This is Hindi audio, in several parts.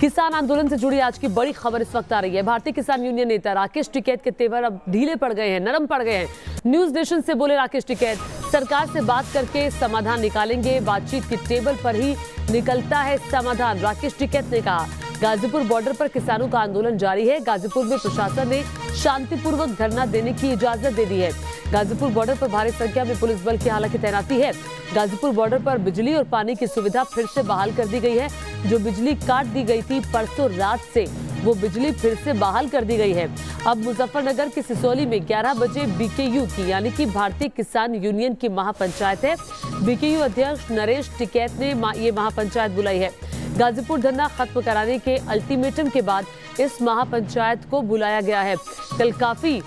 किसान आंदोलन से जुड़ी आज की बड़ी खबर इस वक्त आ रही है। भारतीय किसान यूनियन नेता राकेश टिकैत के तेवर अब ढीले पड़ गए हैं, नरम पड़ गए हैं। न्यूज नेशन से बोले राकेश टिकैत, सरकार से बात करके समाधान निकालेंगे, बातचीत की टेबल पर ही निकलता है समाधान, राकेश टिकैत ने कहा। गाजीपुर बॉर्डर पर किसानों का आंदोलन जारी है। गाजीपुर में प्रशासन ने शांतिपूर्वक धरना देने की इजाजत दे दी है। गाजीपुर बॉर्डर पर भारी संख्या में पुलिस बल की हालांकि तैनाती है। गाजीपुर बॉर्डर पर बिजली और पानी की सुविधा फिर से बहाल कर दी गई है। जो बिजली काट दी गई थी परसों रात से, वो बिजली फिर से बहाल कर दी गई है। अब मुजफ्फरनगर के सिसोली में 11 बजे बीकेयू की यानी कि भारतीय किसान यूनियन की महापंचायत है। बीकेयू अध्यक्ष नरेश टिकैत ने ये महापंचायत बुलाई है। गाजीपुर धरना खत्म कराने के अल्टीमेटम के बाद इस महापंचायत को बुलाया गया है। कल काफी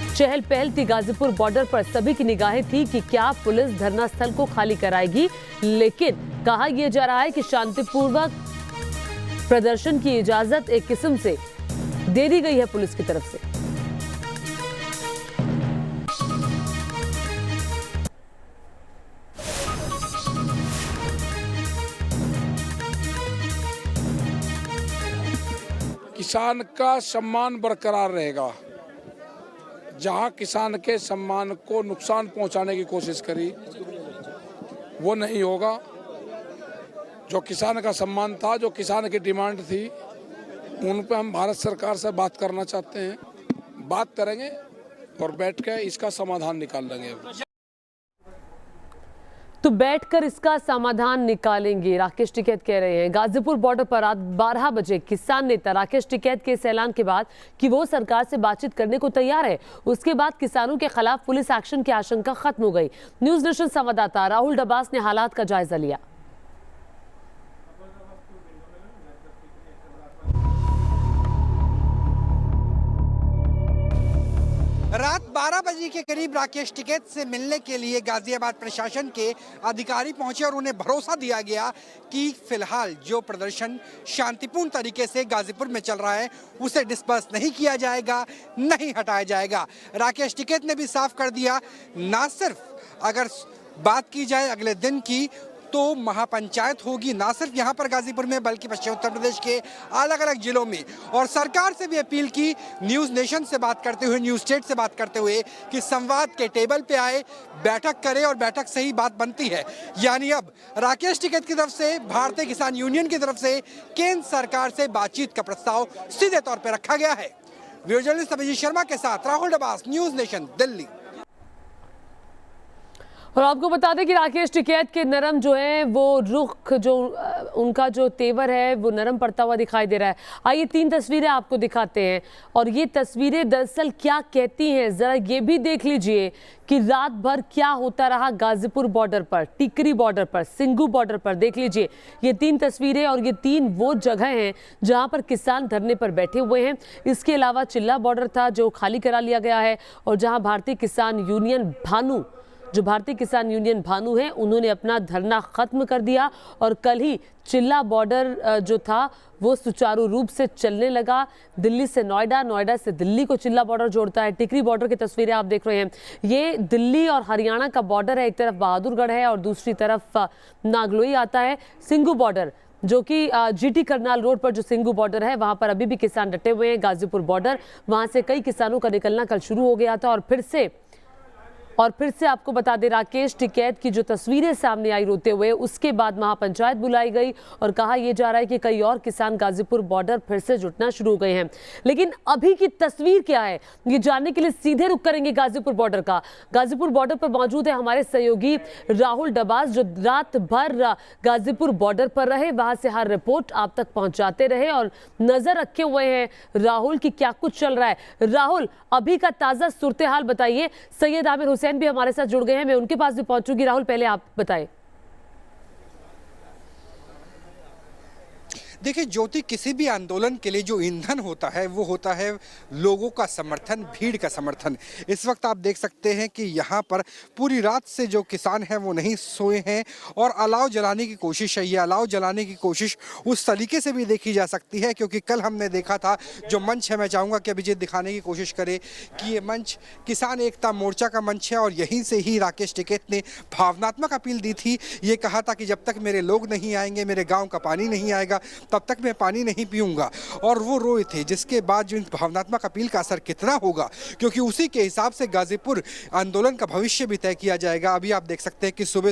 चहल पहल थी गाजीपुर बॉर्डर पर, सभी की निगाहें थी कि क्या पुलिस धरना स्थल को खाली कराएगी, लेकिन कहा यह जा रहा है कि शांतिपूर्वक प्रदर्शन की इजाजत एक किस्म से दे दी गई है पुलिस की तरफ से। किसान का सम्मान बरकरार रहेगा। जहां किसान के सम्मान को नुकसान पहुंचाने की कोशिश करी वो नहीं होगा। जो किसान का सम्मान था, जो किसान की डिमांड थी, उन पे हम भारत सरकार से बात करना चाहते हैं। बात करेंगे और बैठ के इसका समाधान निकाल लेंगे। तो बैठकर इसका समाधान निकालेंगे, राकेश टिकैत कह रहे हैं। गाजीपुर बॉर्डर पर रात 12 बजे किसान नेता राकेश टिकैत के इस ऐलान के बाद कि वो सरकार से बातचीत करने को तैयार है, उसके बाद किसानों के खिलाफ पुलिस एक्शन की आशंका खत्म हो गई। न्यूज नेशन संवाददाता राहुल डबास ने हालात का जायजा लिया। रात 12 बजे के करीब राकेश टिकैत से मिलने के लिए गाजियाबाद प्रशासन के अधिकारी पहुंचे और उन्हें भरोसा दिया गया कि फिलहाल जो प्रदर्शन शांतिपूर्ण तरीके से गाजीपुर में चल रहा है उसे डिस्पर्स नहीं किया जाएगा, नहीं हटाया जाएगा। राकेश टिकैत ने भी साफ कर दिया, ना सिर्फ अगर बात की जाए अगले दिन की तो महापंचायत होगी, ना सिर्फ यहाँ पर गाजीपुर में बल्कि पश्चिम उत्तर प्रदेश के अलग अलग जिलों में। और सरकार से भी अपील की, न्यूज़ नेशन से बात करते हुए, न्यूज़ स्टेट से बात करते हुए, कि संवाद के टेबल पे आए, बैठक करे और बैठक से ही बात बनती है। यानी अब राकेश टिकैत की तरफ से, भारतीय किसान यूनियन की तरफ से केंद्र सरकार से बातचीत का प्रस्ताव सीधे तौर पर रखा गया है। वीडियो जर्नलिस्ट अभिजीत शर्मा के साथ राहुल डबास, न्यूज़ नेशन, दिल्ली। और आपको बता दें कि राकेश टिकैत के नरम जो है वो रुख, जो उनका जो तेवर है वो नरम पड़ता हुआ दिखाई दे रहा है। आइए 3 तस्वीरें आपको दिखाते हैं और ये तस्वीरें दरअसल क्या कहती हैं, जरा ये भी देख लीजिए कि रात भर क्या होता रहा गाजीपुर बॉर्डर पर, टिकरी बॉर्डर पर, सिंगू बॉर्डर पर। देख लीजिए ये 3 तस्वीरें और ये 3 वो जगह हैं जहां पर किसान धरने पर बैठे हुए हैं। इसके अलावा चिल्ला बॉर्डर था जो खाली करा लिया गया है और जहां भारतीय किसान यूनियन भानु है, उन्होंने अपना धरना खत्म कर दिया और कल ही चिल्ला बॉर्डर जो था वो सुचारू रूप से चलने लगा। दिल्ली से नोएडा, नोएडा से दिल्ली को चिल्ला बॉर्डर जोड़ता है। टिकरी बॉर्डर की तस्वीरें आप देख रहे हैं, ये दिल्ली और हरियाणा का बॉर्डर है। एक तरफ बहादुरगढ़ है और दूसरी तरफ नागलोई आता है। सिंगू बॉर्डर जो कि जीटी करनाल रोड पर जो सिंगू बॉर्डर है, वहां पर अभी भी किसान डटे हुए हैं। गाजीपुर बॉर्डर, वहां से कई किसानों का निकलना कल शुरू हो गया था और फिर से आपको बता दें, राकेश टिकैत की जो तस्वीरें सामने आई रोते हुए, उसके बाद महापंचायत बुलाई गई और कहा यह जा रहा है कि कई और किसान गाजीपुर बॉर्डर फिर से जुटना शुरू हो गए हैं। लेकिन अभी की तस्वीर क्या है, ये जानने के लिए सीधे रुख करेंगे गाजीपुर बॉर्डर का। गाजीपुर बॉर्डर पर मौजूद है हमारे सहयोगी राहुल डबास, जो रात भर गाजीपुर बॉर्डर पर रहे, वहां से हर रिपोर्ट आप तक पहुंचाते रहे और नजर रखे हुए हैं राहुल की क्या कुछ चल रहा है। राहुल, अभी का ताजा सूरत हाल बताइए। सैयद आमिर हुसैन भी हमारे साथ जुड़ गए हैं, मैं उनके पास भी पहुंचूंगी। राहुल, पहले आप बताएं। देखिए ज्योति, किसी भी आंदोलन के लिए जो ईंधन होता है वो होता है लोगों का समर्थन, भीड़ का समर्थन। इस वक्त आप देख सकते हैं कि यहाँ पर पूरी रात से जो किसान हैं वो नहीं सोए हैं और अलाव जलाने की कोशिश है। ये अलाव जलाने की कोशिश उस तरीके से भी देखी जा सकती है क्योंकि कल हमने देखा था जो मंच है, मैं चाहूँगा कि अभिजीत दिखाने की कोशिश करे कि ये मंच किसान एकता मोर्चा का मंच है और यहीं से ही राकेश टिकैत ने भावनात्मक अपील दी थी। ये कहा था कि जब तक मेरे लोग नहीं आएंगे, मेरे गाँव का पानी नहीं आएगा, तब तक मैं पानी नहीं पीऊंगा, और वो रोए थे। जिसके बाद जो इन भावनात्मक अपील का असर कितना होगा, क्योंकि उसी के हिसाब से गाजीपुर आंदोलन का भविष्य भी तय किया जाएगा। अभी आप देख सकते हैं कि सुबह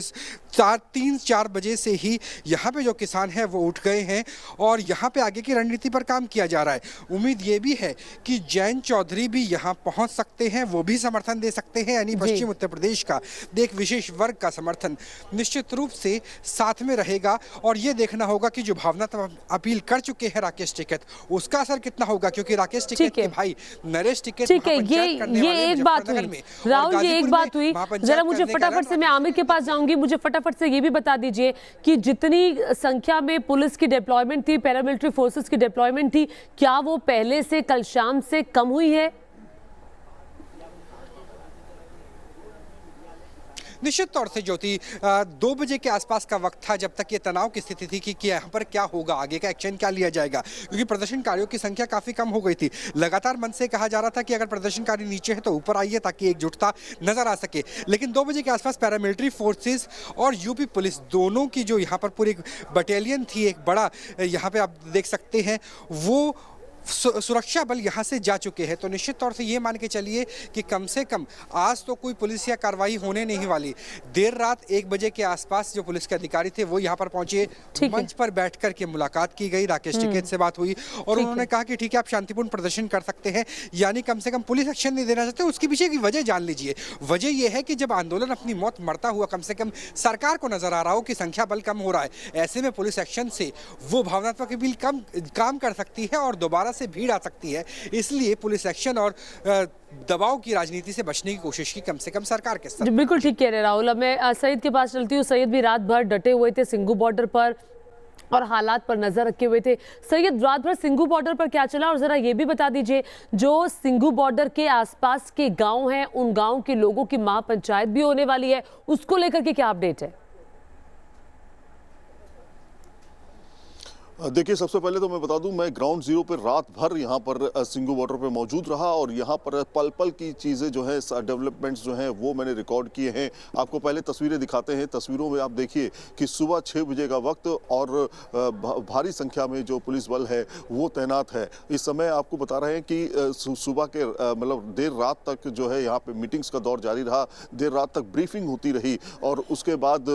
3-4 बजे से ही यहाँ पे जो किसान हैं वो उठ गए हैं और यहाँ पे आगे की रणनीति पर काम किया जा रहा है। उम्मीद ये भी है कि जयंत चौधरी भी यहाँ पहुँच सकते हैं, वो भी समर्थन दे सकते हैं, यानी पश्चिम उत्तर प्रदेश का एक विशेष वर्ग का समर्थन निश्चित रूप से साथ में रहेगा। और ये देखना होगा कि जो भावनात्मक अपील कर चुके हैं राकेश टिकैत, उसका असर कितना होगा, क्योंकि राकेश टिकैत के भाई नरेश टिकैत ठीक है। ये एक बात हुई राहुल, ये एक बात हुई। जरा मुझे फटाफट से, मैं आमिर के पास जाऊंगी, मुझे फटाफट से ये भी बता दीजिए कि जितनी संख्या में पुलिस की डिप्लॉयमेंट थी, पैरामिलिट्री फोर्सेस की डिप्लॉयमेंट थी, क्या वो पहले से कल शाम से कम हुई है? निश्चित तौर से ज्योति, 2 बजे के आसपास का वक्त था जब तक ये तनाव की स्थिति थी कि यहाँ पर क्या होगा, आगे का एक्शन क्या लिया जाएगा, क्योंकि प्रदर्शनकारियों की संख्या काफ़ी कम हो गई थी। लगातार मन से कहा जा रहा था कि अगर प्रदर्शनकारी नीचे है तो ऊपर आइए ताकि एकजुटता नजर आ सके। लेकिन 2 बजे के आसपास पैरामिलिट्री फोर्सेस और यूपी पुलिस दोनों की जो यहाँ पर पूरी बटालियन थी, एक बड़ा यहाँ पे आप देख सकते हैं, वो सुरक्षा बल यहाँ से जा चुके हैं। तो निश्चित तौर से ये मान के चलिए कि कम से कम आज तो कोई पुलिस या कार्रवाई होने नहीं वाली। देर रात 1 बजे के आसपास जो पुलिस के अधिकारी थे वो यहाँ पर पहुंचे, मंच पर बैठ कर के मुलाकात की गई, राकेश टिकैत से बात हुई और उन्होंने कहा कि ठीक है, आप शांतिपूर्ण प्रदर्शन कर सकते हैं, यानी कम से कम पुलिस एक्शन नहीं देना चाहते। उसके पीछे की वजह जान लीजिए। वजह यह है कि जब आंदोलन अपनी मौत मरता हुआ कम से कम सरकार को नजर आ रहा हो कि संख्या बल कम हो रहा है, ऐसे में पुलिस एक्शन से वो भावनात्मक अपील कम काम कर सकती है और दोबारा से भीड़ आ सकती है। इसलिए पुलिस एक्शन और दबाव की राजनीति से बचने की कोशिश की कम से कम सरकार के स्तर। बिल्कुल ठीक कह रहे राहुल। अब मैं सईद के पास चलती हूँ। सईद भी रात भर डटे हुए थे सिंघू बॉर्डर पर और हालात पर नजर रखे हुए थे। सईद, रात भर सिंघू बॉर्डर पर क्या चला, और जरा ये भी बता दीजिए जो सिंघू बॉर्डर के आसपास के गांव हैं, उन गांव के लोगों की महापंचायत भी होने वाली है, उसको लेकर के क्या अपडेट है? देखिए, सबसे पहले तो मैं बता दूं, मैं ग्राउंड जीरो पर रात भर यहाँ पर सिंघू बॉर्डर पे मौजूद रहा और यहाँ पर पल पल की चीज़ें जो है, डेवलपमेंट्स जो हैं वो मैंने रिकॉर्ड किए हैं। आपको पहले तस्वीरें दिखाते हैं। तस्वीरों में आप देखिए कि सुबह 6 बजे का वक्त और भारी संख्या में जो पुलिस बल है वो तैनात है। इस समय आपको बता रहे हैं कि सुबह के मतलब देर रात तक जो है यहाँ पर मीटिंग्स का दौर जारी रहा, देर रात तक ब्रीफिंग होती रही और उसके बाद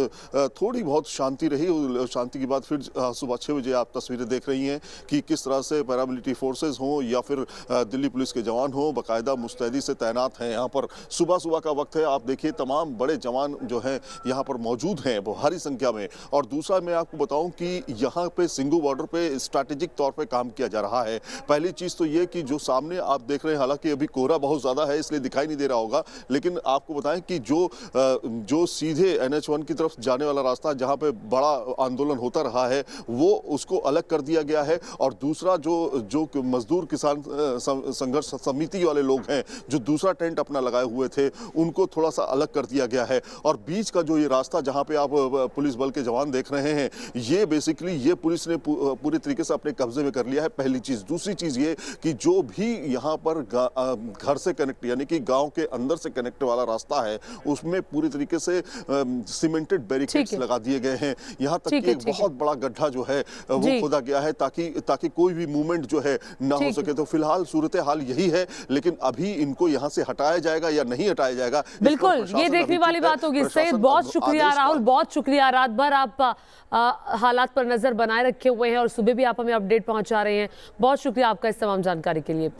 थोड़ी बहुत शांति रही। शांति के बाद फिर सुबह 6 बजे आप तस्वीरें देख रही हैं कि किस तरह से पैरामिलिट्री फोर्सेस हों या फिर दिल्ली पुलिस के जवान हों, बाकायदा मुस्तैदी से तैनात हैं। यहाँ पर सुबह सुबह का वक्त है, आप देखिए तमाम बड़े जवान जो हैं यहाँ पर मौजूद हैं भारी संख्या में। और दूसरा मैं आपको बताऊं कि यहाँ पे सिंघू बॉर्डर पे स्ट्रैटेजिक तौर पे काम किया जा रहा है। पहली चीज़ तो ये कि जो सामने आप देख रहे हैं, हालांकि अभी कोहरा बहुत ज़्यादा है इसलिए दिखाई नहीं दे रहा होगा, लेकिन आपको बताएं कि जो सीधे NH1 की तरफ जाने वाला रास्ता जहाँ पे बड़ा आंदोलन होता रहा है वो उसको अलग कर दिया गया है। और दूसरा जो मजदूर किसान संघर्ष समिति वाले लोग हैं जो दूसरा टेंट अपना लगाए हुए थे उनको थोड़ा सा अलग कर दिया गया है। और बीच का जो ये रास्ता जहां पे आप पुलिस बल के जवान देख रहे हैं, ये बेसिकली ये पुलिस ने पूरी तरीके से अपने कब्जे में कर लिया है, पहली चीज। दूसरी चीज ये कि जो भी यहाँ पर घर से कनेक्ट यानी कि गांव के अंदर से कनेक्ट वाला रास्ता है उसमें पूरी तरीके से सीमेंटेड बैरिकेड्स लगा दिए गए हैं। यहाँ तक कि एक बहुत बड़ा गड्ढा जो है वो खोदा गया है ताकि कोई भी मूवमेंट जो है ना हो सके। तो फिलहाल सूरत हाल यही है, लेकिन अभी इनको यहाँ से हटाया जाएगा या नहीं हटाया जाएगा, बिल्कुल ये देखने वाली बात होगी। सईद, बहुत शुक्रिया। राहुल, बहुत शुक्रिया। रात भर आप हालात पर नजर बनाए रखे हुए हैं और सुबह भी आप हमें अपडेट पहुंचा रहे हैं। बहुत शुक्रिया आपका इस तमाम जानकारी के लिए।